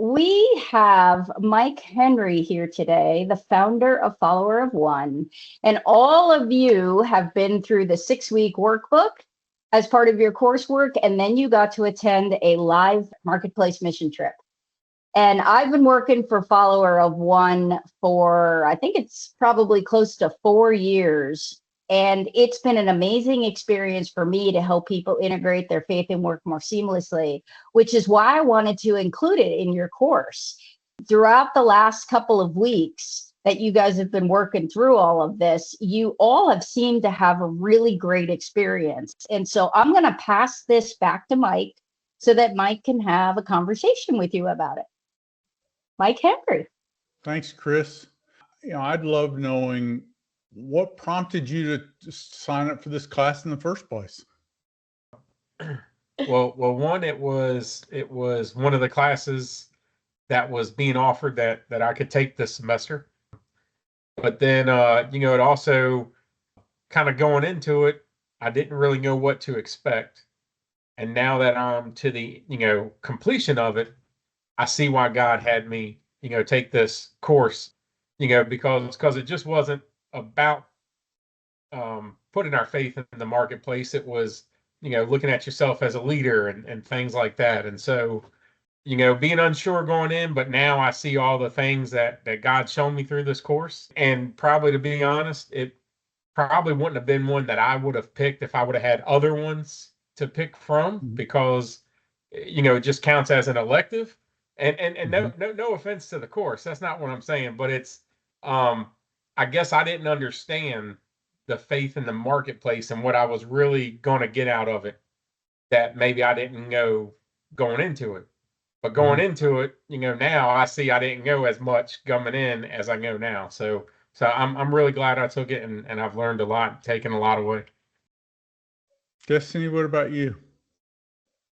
We have Mike Henry here today, the founder of Follower of One. And all of you have been through the 6-week workbook as part of your coursework, and then you got to attend a live marketplace mission trip. And I've been working for Follower of One for, I think it's probably close to 4 years. And it's been an amazing experience for me to help people integrate their faith and work more seamlessly, which is why I wanted to include it in your course. Throughout the last couple of weeks that you guys have been working through all of this, you all have seemed to have a really great experience. And so I'm going to pass this back to Mike so that Mike can have a conversation with you about it. Mike Henry. Thanks, Kris. I'd love knowing what prompted you to sign up for this class in the first place. Well, one, it was one of the classes that was being offered that I could take this semester. But then, it also kind of going into it, I didn't really know what to expect. And now that I'm to the, completion of it, I see why God had me, take this course, because it just wasn't about putting our faith in the marketplace. It was, looking at yourself as a leader and things like that. And so, being unsure going in, but now I see all the things that God's shown me through this course. And probably, to be honest, it probably wouldn't have been one that I would have picked if I would have had other ones to pick from, because, it just counts as an elective. And no offense to the course, that's not what I'm saying, but it's, I guess I didn't understand the faith in the marketplace and what I was really going to get out of it, that maybe I didn't know going into it. But going into it, now I see I didn't know as much coming in as I know now. So I'm really glad I took it, and I've learned a lot, taken a lot away. Destiny, what about you?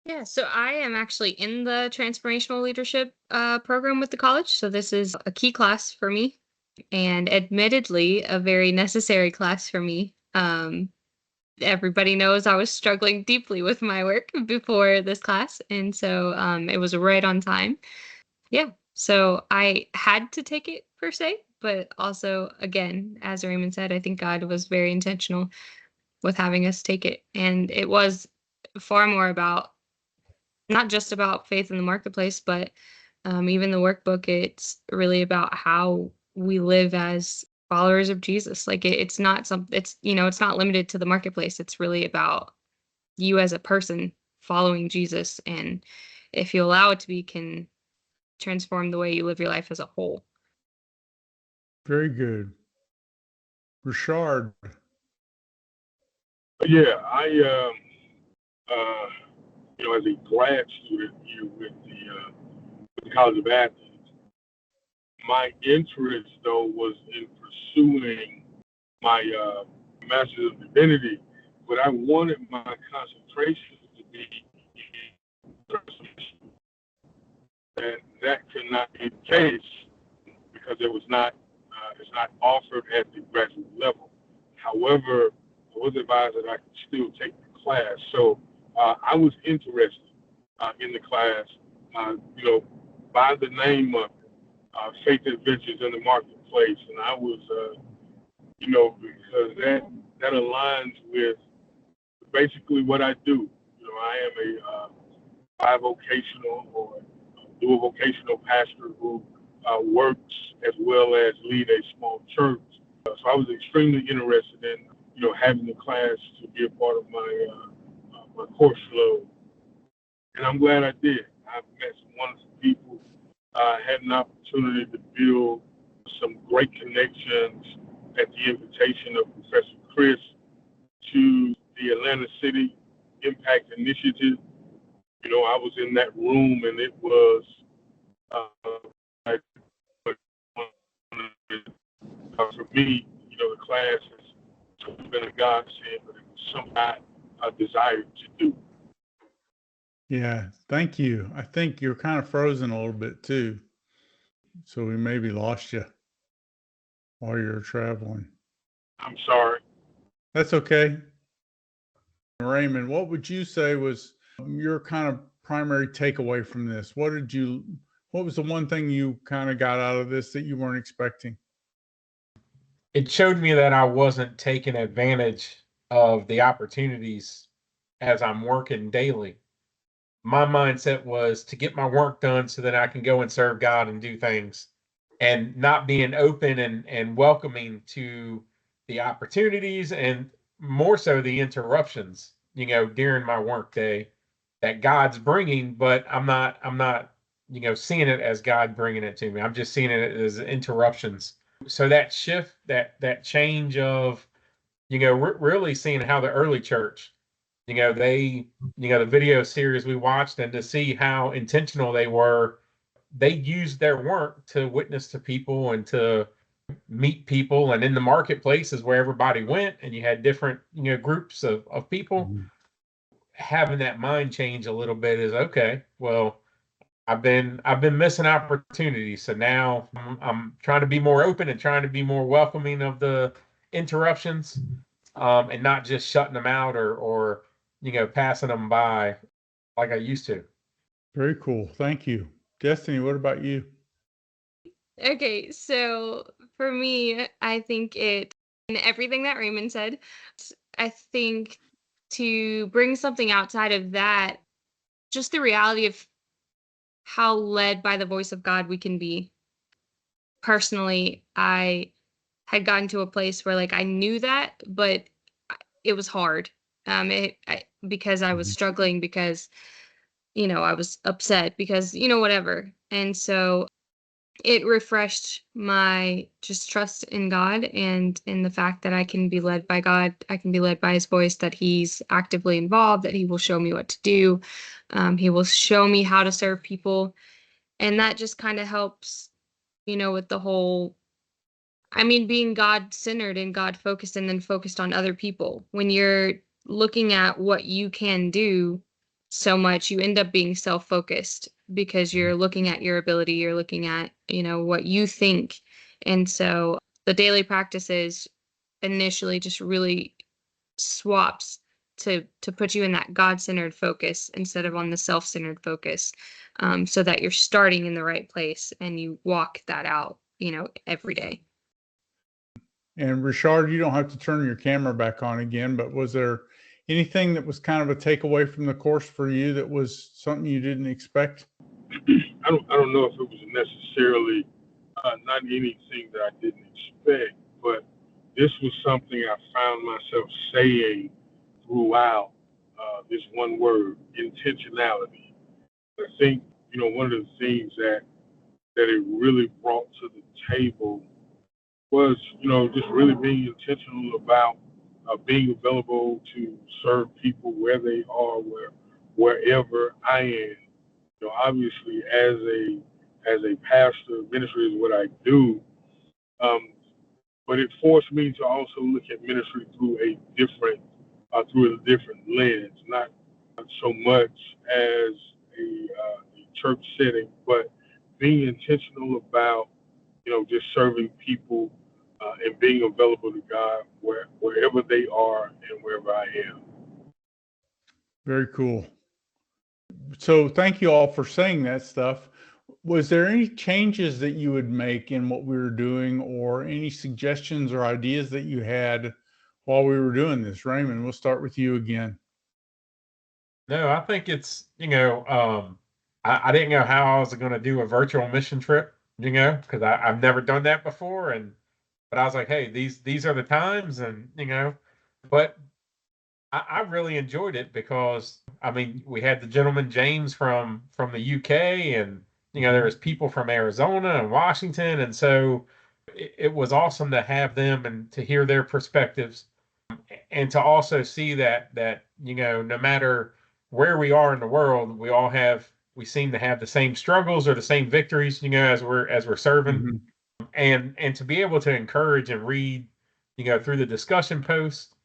Yeah, so I am actually in the transformational leadership program with the college. So this is a key class for me, and admittedly, a very necessary class for me. Everybody knows I was struggling deeply with my work before this class, and so it was right on time. Yeah, so I had to take it per se, but also, again, as Raymond said, I think God was very intentional with having us take it, and it was far more about, not just about faith in the marketplace, but even the workbook. It's really about how we live as followers of Jesus. Like it's not it's not limited to the marketplace. It's really about you as a person following Jesus, and if you allow it to be, can transform the way you live your life as a whole. Very good. Richard. Yeah, I as a grad student here with the College of Athens, my interest though was in pursuing my Master's of Divinity, but I wanted my concentration to be in transformation. And that could not be the case because it's not offered at the graduate level. However, I was advised that I could still take the class. So I was interested in the class, by the name of Faith Adventures in the Marketplace. And I was, because that aligns with basically what I do. I am a bivocational or dual vocational pastor who works as well as lead a small church. So I was extremely interested in, having the class to be a part of my course load. And I'm glad I did. I've met some wonderful people. I had an opportunity to build some great connections at the invitation of Professor Kris to the Atlanta City Impact Initiative. I was in that room, and it was for me, the class has been a godsend, but it was something I desired to do. Yeah, thank you. I think you're kind of frozen a little bit too. So we maybe lost you while you're traveling. I'm sorry. That's okay. Raymond, what would you say was your kind of primary takeaway from this? What did you What was the one thing you kind of got out of this that you weren't expecting? It showed me that I wasn't taking advantage of the opportunities as I'm working daily. My mindset was to get my work done so that I can go and serve God and do things, and not being open and welcoming to the opportunities, and more so the interruptions, during my work day that God's bringing, but I'm not seeing it as God bringing it to me. I'm just seeing it as interruptions. So that shift, that change of, really seeing how the early church, they, the video series we watched, and to see how intentional they were. They used their work to witness to people and to meet people, and in the marketplace is where everybody went, and you had different, groups of people. Mhm. Having that mind change a little bit is okay. Well, I've been missing opportunities, so now I'm trying to be more open and trying to be more welcoming of the interruptions, and not just shutting them out, or passing them by like I used to. Very cool. Thank you. Destiny, what about you? Okay, so for me, I think and everything that Raymond said, I think to bring something outside of that, just the reality of how led by the voice of God we can be. Personally, I had gotten to a place where like I knew that, but it was hard. Because I was Mhm. struggling, because I was upset, because whatever. And so it refreshed my just trust in God, and in the fact that I can be led by God. I can be led by his voice, that he's actively involved, that he will show me what to do. He will show me how to serve people. And that just kind of helps, with the whole, being God centered and God focused, and then focused on other people. When you're looking at what you can do so much, you end up being self focused, because you're looking at your ability, you're looking at, what you think. And so the daily practices initially just really swaps to put you in that God centered focus instead of on the self centered focus, so that you're starting in the right place and you walk that out, every day. And Richard, you don't have to turn your camera back on again, but was there anything that was kind of a takeaway from the course for you that was something you didn't expect? I don't know if it was necessarily not anything that I didn't expect, but this was something I found myself saying throughout this one word, intentionality. I think, one of the things that it really brought to the table was, just really being intentional about being available to serve people where they are, wherever I am. Obviously, as a pastor, ministry is what I do, um, but it forced me to also look at ministry through a different lens, not so much as a church setting, but being intentional about just serving people and being available to God wherever they are and wherever I am. Very cool. So thank you all for saying that stuff. Was there any changes that you would make in what we were doing, or any suggestions or ideas that you had while we were doing this? Raymond, we'll start with you again. No, I think it's, I didn't know how I was going to do a virtual mission trip, because I've never done that before. But I was like, hey, these are the times, and, but I really enjoyed it, because, we had the gentleman James from the UK, and, there was people from Arizona and Washington. And so it was awesome to have them and to hear their perspectives, and to also see that no matter where we are in the world, we seem to have the same struggles or the same victories, as we're serving. Mhm. And to be able to encourage and read, through the discussion posts,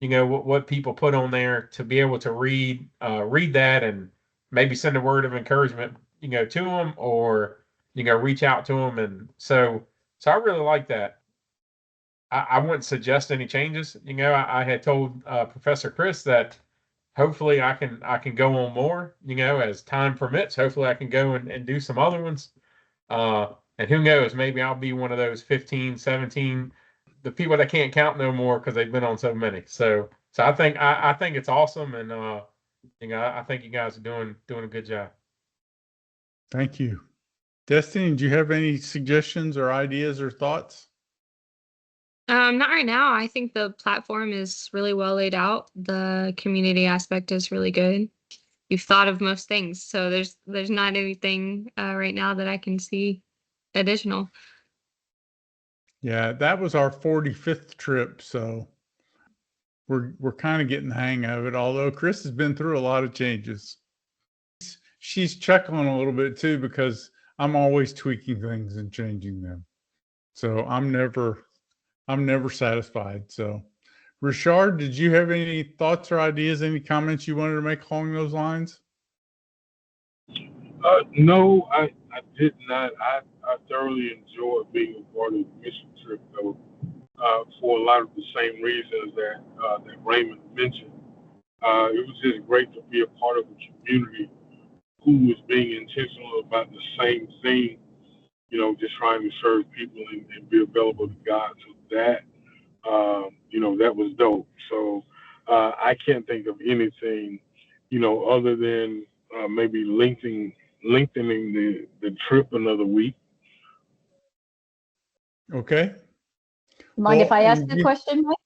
what people put on there, to be able to read that, and maybe send a word of encouragement, to them, or reach out to them. And so I really like that. I wouldn't suggest any changes. I had told Professor Kris that hopefully I can go on more, as time permits. Hopefully I can go and do some other ones. And who knows, maybe I'll be one of those 15, 17, the people that can't count no more because they've been on so many. So I think it's awesome, and I think you guys are doing a good job. Thank you. Destiny, do you have any suggestions or ideas or thoughts? Not right now. I think the platform is really well laid out. The community aspect is really good. You've thought of most things, so there's not anything right now that I can see additional. Yeah, that was our 45th trip, so we're kind of getting the hang of it. Although Kris has been through a lot of changes. She's chuckling a little bit too because I'm always tweaking things and changing them. So I'm never satisfied. So Richard, did you have any thoughts or ideas, any comments you wanted to make along those lines? No, I did not. I thoroughly enjoyed being a part of the mission trip, though, for a lot of the same reasons that Raymond mentioned. It was just great to be a part of a community who was being intentional about the same thing, just trying to serve people and be available to God. So that, that was dope. So I can't think of anything, other than maybe lengthening the trip another week. Okay. Mind if Well, I ask the question, Mike?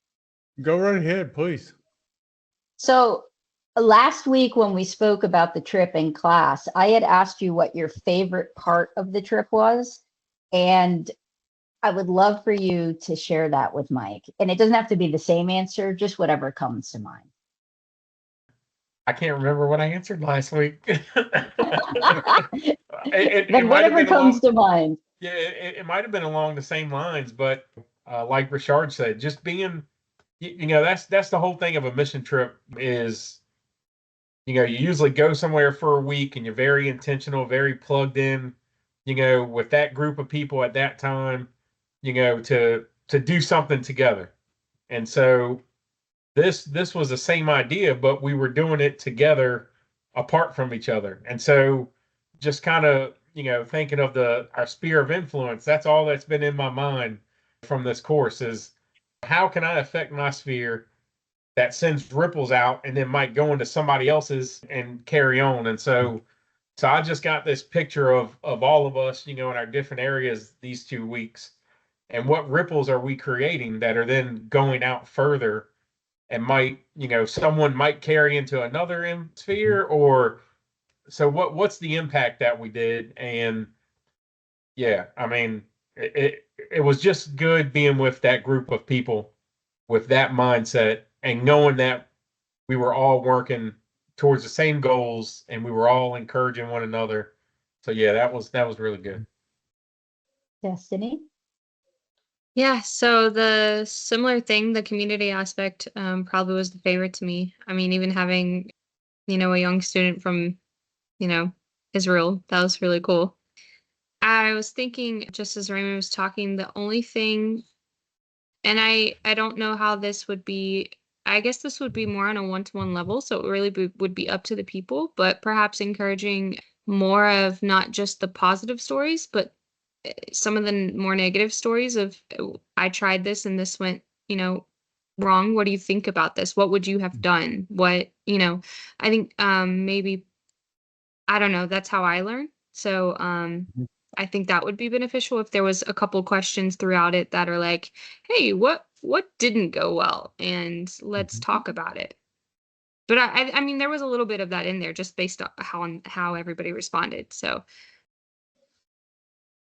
Go right ahead, please. So last week when we spoke about the trip in class, I had asked you what your favorite part of the trip was. And I would love for you to share that with Mike. And it doesn't have to be the same answer, just whatever comes to mind. I can't remember what I answered last week. Then whatever comes to mind. Yeah, it might have been along the same lines, but like Richard said, just being, that's the whole thing of a mission trip is, you usually go somewhere for a week and you're very intentional, very plugged in, with that group of people at that time, to do something together. And so this was the same idea, but we were doing it together apart from each other. And so just kind of, thinking of our sphere of influence, that's all that's been in my mind from this course is how can I affect my sphere that sends ripples out and then might go into somebody else's and carry on. And so I just got this picture of all of us, in our different areas these 2 weeks, and what ripples are we creating that are then going out further and might, someone might carry into another sphere, or so what's the impact that we did? And yeah, I mean, it was just good being with that group of people with that mindset and knowing that we were all working towards the same goals and we were all encouraging one another. So yeah, that was really good. Destiny? Yeah, so the similar thing, the community aspect, probably was the favorite to me. I mean, even having, a young student from, Israel, that was really cool. I was thinking, just as Raymond was talking, the only thing, and I don't know how this would be, I guess this would be more on a one-to-one level, so it really would be up to the people, but perhaps encouraging more of not just the positive stories, but some of the more negative stories of I tried this and this went, wrong. What do you think about this? What would you have done? What, I think maybe, I don't know, that's how I learn. So I think that would be beneficial if there was a couple questions throughout it that are like, hey, what didn't go well? And let's talk about it. But I mean, there was a little bit of that in there just based on how everybody responded. So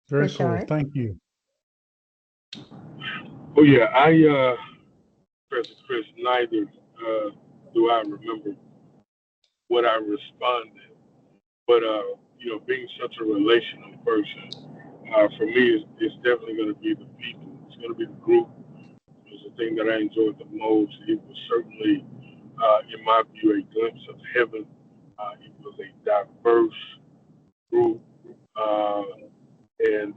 Very Richard? cool. Thank you. Oh yeah, Chris, neither do I remember what I responded, but being such a relational person, for me, it's definitely going to be the people. It's going to be the group. It's the thing that I enjoyed the most. It was certainly, in my view, a glimpse of heaven. It was a diverse group, and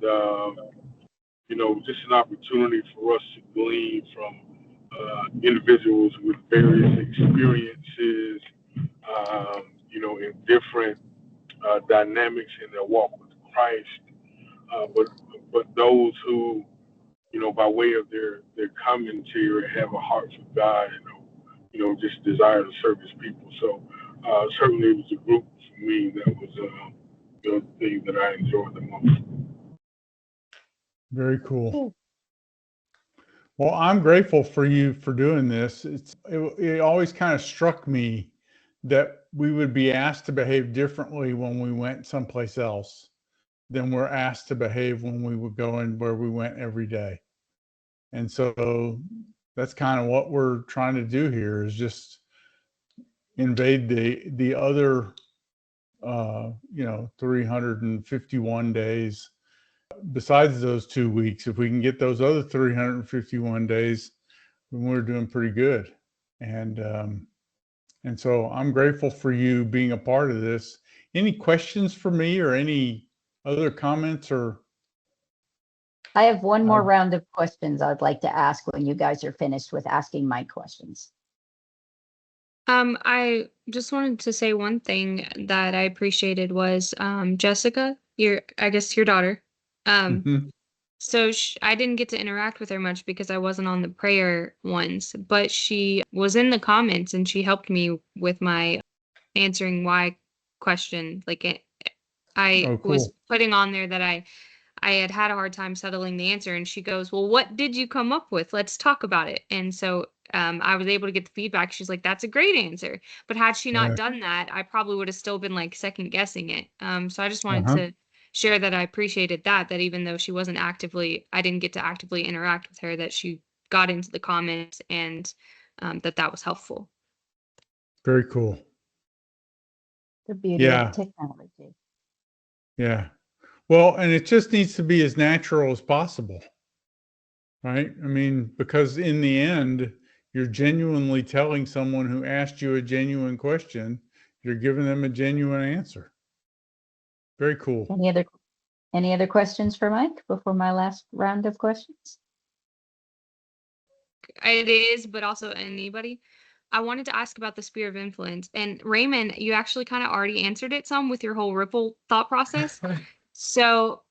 just an opportunity for us to glean from individuals with various experiences, in different dynamics in their walk with Christ. But those who, by way of their commentary, have a heart for God, just desire to serve His people. So certainly it was a group for me that was the thing that I enjoyed the most. Very cool. Well, I'm grateful for you for doing this. It always kind of struck me that we would be asked to behave differently when we went someplace else than we're asked to behave when we would go in where we went every day. And so that's kind of what we're trying to do here, is just invade the other 351 days besides those 2 weeks. If we can get those other 351 days, then we're doing pretty good. And so I'm grateful for you being a part of this. Any questions for me or any other comments? Or I have one more round of questions I'd like to ask when you guys are finished with asking my questions. I just wanted to say one thing that I appreciated was Jessica, I guess your daughter. So I didn't get to interact with her much because I wasn't on the prayer ones, but she was in the comments and she helped me with my answering why question. I cool. was putting on there that I had a hard time settling the answer, and she goes, "Well, what did you come up with? Let's talk about it." And so I was able to get the feedback. She's like, "That's a great answer." But had she not done that, I probably would have still been like second guessing it. So I just wanted to share that I appreciated that even though she wasn't I didn't get to actively interact with her, that she got into the comments and that was helpful. Very cool. The beauty of technology. Yeah. Well, and it just needs to be as natural as possible, right? I mean, because in the end, you're genuinely telling someone who asked you a genuine question, you're giving them a genuine answer. Very cool. Any other questions for Mike before my last round of questions? It is, but also anybody. I wanted to ask about the sphere of influence. And Raymond, you actually kind of already answered it some with your whole ripple thought process. So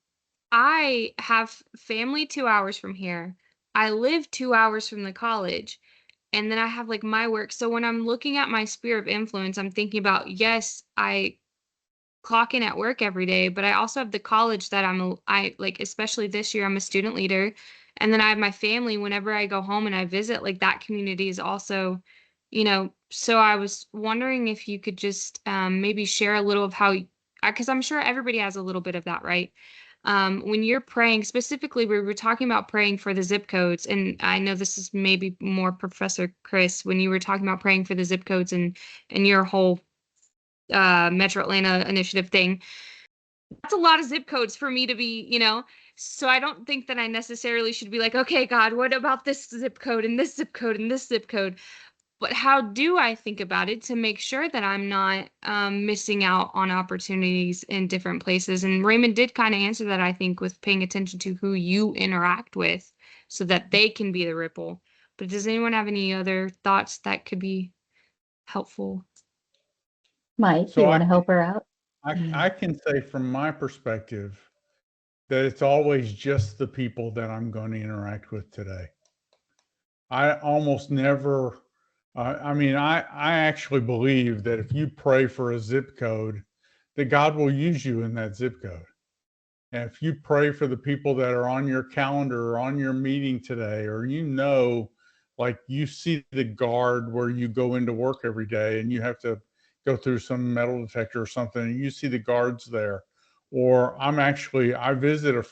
I have family 2 hours from here. I live 2 hours from the college. And then I have like my work. So when I'm looking at my sphere of influence, I'm thinking about, yes, I clock in at work every day, but I also have the college that I like, especially this year, I'm a student leader. And then I have my family whenever I go home and I visit, like that community is also, so I was wondering if you could just maybe share a little of how, because I'm sure everybody has a little bit of that, right? When you're praying, specifically, we were talking about praying for the zip codes. And I know this is maybe more Professor Kris, when you were talking about praying for the zip codes and your whole Metro Atlanta initiative thing. That's a lot of zip codes for me to be, so I don't think that I necessarily should be like, okay, God, what about this zip code and this zip code and this zip code? But how do I think about it to make sure that I'm not missing out on opportunities in different places? And Raymond did kind of answer that, I think, with paying attention to who you interact with so that they can be the ripple. But does anyone have any other thoughts that could be helpful? Mike, so you want to help her out? I can say from my perspective that it's always just the people that I'm going to interact with today. I almost never, I actually believe that if you pray for a zip code, that God will use you in that zip code. And if you pray for the people that are on your calendar or on your meeting today, or like you see the guard where you go into work every day and you have to go through some metal detector or something, and you see the guards there. Or I visit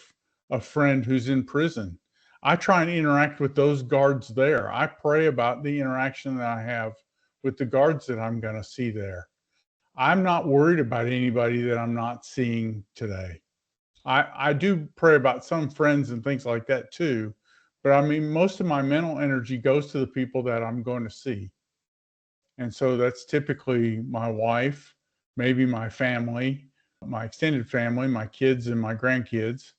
a friend who's in prison. I try and interact with those guards there. I pray about the interaction that I have with the guards that I'm going to see there. I'm not worried about anybody that I'm not seeing today. I do pray about some friends and things like that too. But I mean, most of my mental energy goes to the people that I'm going to see. And so that's typically my wife, maybe my family, my extended family, my kids and my grandkids.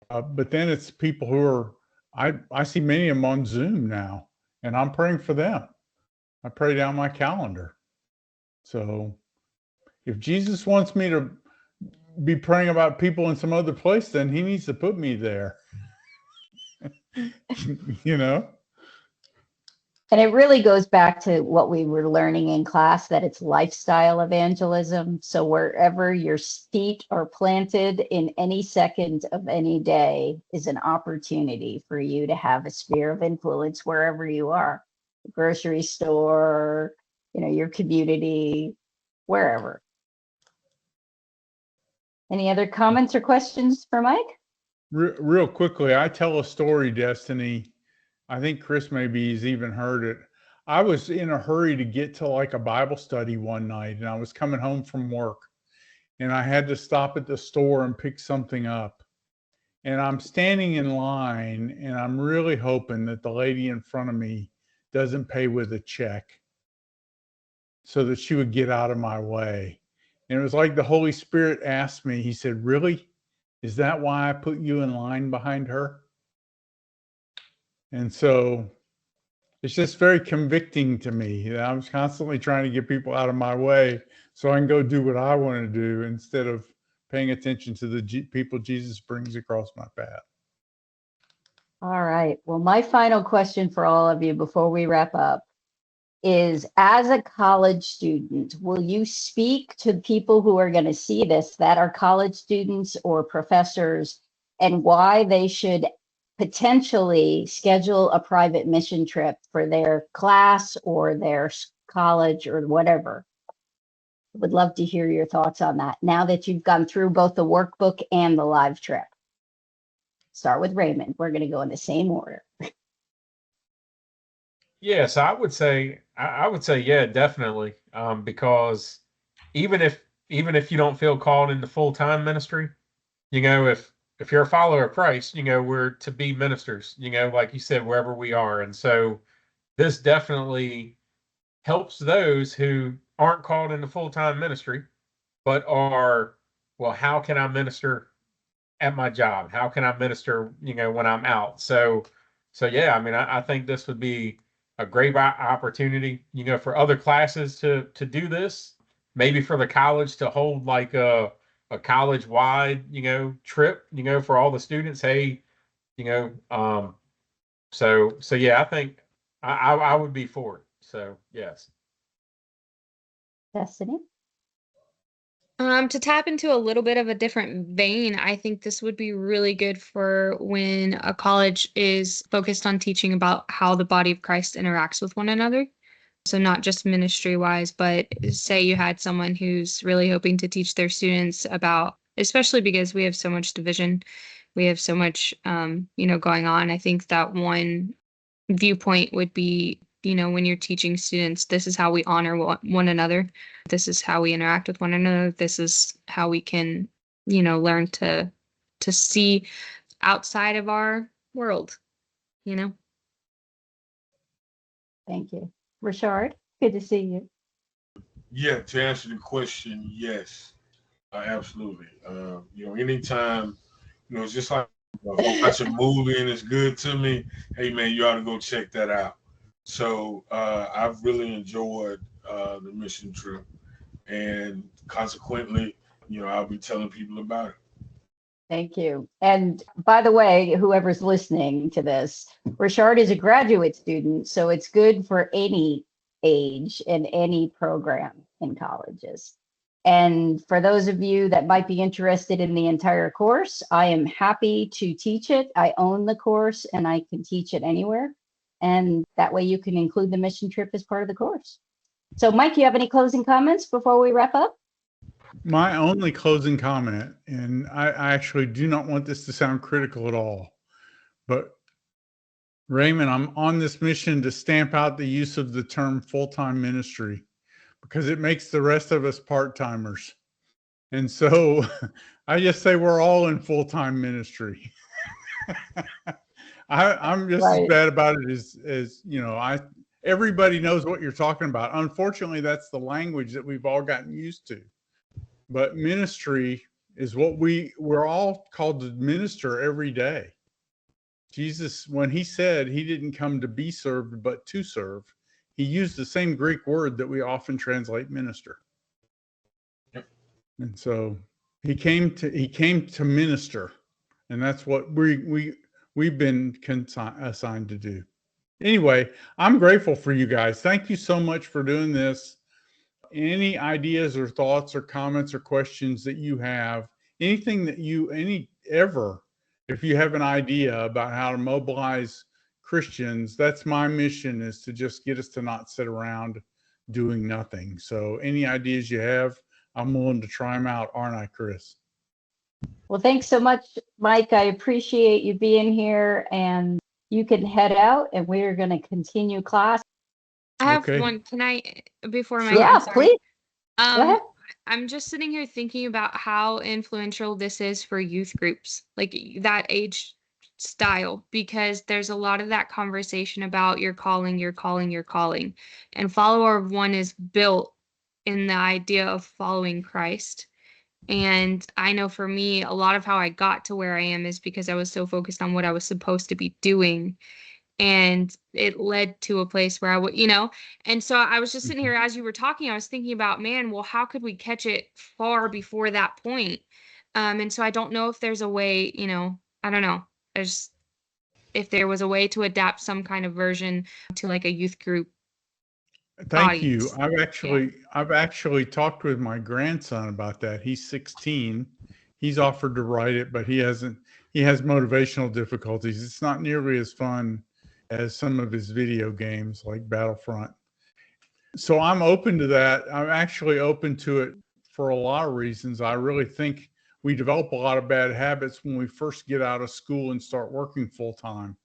But then it's people who I see many of them on Zoom now, and I'm praying for them. I pray down my calendar. So If Jesus wants me to be praying about people in some other place, then he needs to put me there. You know? And it really goes back to what we were learning in class, that it's lifestyle evangelism. So wherever your feet are planted in any second of any day is an opportunity for you to have a sphere of influence wherever you are. The grocery store, your community, wherever. Any other comments or questions for Mike? Real quickly, I tell a story, Destiny. I think Kris maybe has even heard it. I was in a hurry to get to like a Bible study one night, and I was coming home from work, and I had to stop at the store and pick something up. And I'm standing in line, and I'm really hoping that the lady in front of me doesn't pay with a check so that she would get out of my way. And it was like the Holy Spirit asked me, he said, "Really? Is that why I put you in line behind her?" And so it's just very convicting to me that I'm constantly trying to get people out of my way so I can go do what I want to do instead of paying attention to the people Jesus brings across my path. All right. Well, my final question for all of you before we wrap up is, as a college student, will you speak to people who are going to see this, that are college students or professors, and why they should potentially schedule a private mission trip for their class or their college or whatever? Would love to hear your thoughts on that now that you've gone through both the workbook and the live trip. Start with Raymond. We're going to go in the same order. Yes, I would say yeah, definitely. Because even if you don't feel called into full-time ministry, if you're a follower of Christ, we're to be ministers, like you said, wherever we are. And so this definitely helps those who aren't called into full-time ministry, but are, well, how can I minister at my job? How can I minister, when I'm out? So yeah, I mean, I think this would be a great opportunity, for other classes to do this, maybe for the college to hold like a college-wide, trip, for all the students. Hey, so yeah, I think I would be for it. So yes. Destiny? To tap into a little bit of a different vein, I think this would be really good for when a college is focused on teaching about how the body of Christ interacts with one another. So not just ministry wise, but say you had someone who's really hoping to teach their students about, especially because we have so much division, we have so much, going on. I think that one viewpoint would be, when you're teaching students, this is how we honor one another. This is how we interact with one another. This is how we can, learn to see outside of our world, Thank you. Richard, good to see you. Yeah, to answer the question, yes, absolutely. Anytime, it's just like watch a movie and it's good to me. Hey, man, you ought to go check that out. So I've really enjoyed the mission trip, and consequently, I'll be telling people about it. Thank you. And by the way, whoever's listening to this, Richard is a graduate student, so it's good for any age and any program in colleges. And for those of you that might be interested in the entire course, I am happy to teach it. I own the course and I can teach it anywhere. And that way you can include the mission trip as part of the course. So Mike, you have any closing comments before we wrap up? My only closing comment, and I actually do not want this to sound critical at all, but Raymond, I'm on this mission to stamp out the use of the term full-time ministry because it makes the rest of us part-timers. And so I just say we're all in full-time ministry. I'm just as bad about it as everybody knows what you're talking about. Unfortunately, that's the language that we've all gotten used to. But ministry is what we're all called to minister every day. Jesus, when he said he didn't come to be served, but to serve, he used the same Greek word that we often translate minister. Yep. And so he came to minister, and that's what we've been assigned to do. Anyway, I'm grateful for you guys. Thank you so much for doing this. Any ideas or thoughts or comments or questions that you have, anything that if you have an idea about how to mobilize Christians, that's my mission, is to just get us to not sit around doing nothing. So any ideas you have, I'm willing to try them out, aren't I, Kris? Well, thanks so much, Mike. I appreciate you being here, and you can head out, and we're going to continue class. I have Okay. one. Can I, before my, Sure. Yeah, I'm sorry. please. Go ahead. I'm just sitting here thinking about how influential this is for youth groups, like that age style, because there's a lot of that conversation about your calling, your calling, your calling. And Follower of One is built in the idea of following Christ. And I know for me, a lot of how I got to where I am is because I was so focused on what I was supposed to be doing. And it led to a place where I would, and so I was just sitting here as you were talking, I was thinking about, man, well, how could we catch it far before that point? And so I don't know if there's a way, I don't know. If there was a way to adapt some kind of version to like a youth group. Thank you. Audience. I've actually talked with my grandson about that. He's 16. He's offered to write it, but he has motivational difficulties. It's not nearly as fun as some of his video games like Battlefront. So I'm open to that. I'm actually open to it for a lot of reasons. I really think we develop a lot of bad habits when we first get out of school and start working full time,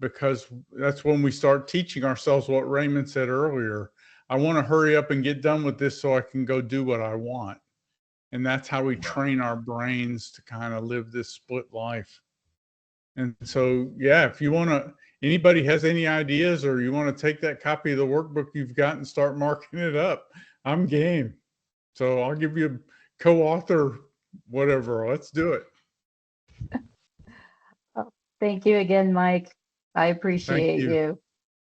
because that's when we start teaching ourselves what Raymond said earlier. I want to hurry up and get done with this so I can go do what I want. And that's how we train our brains to kind of live this split life. And so, yeah, if anybody has any ideas, or you want to take that copy of the workbook you've got and start marking it up, I'm game. So I'll give you a co-author, whatever. Let's do it. Thank you again, Mike. I appreciate you. you.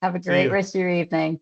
Have a See great ya. rest of your evening.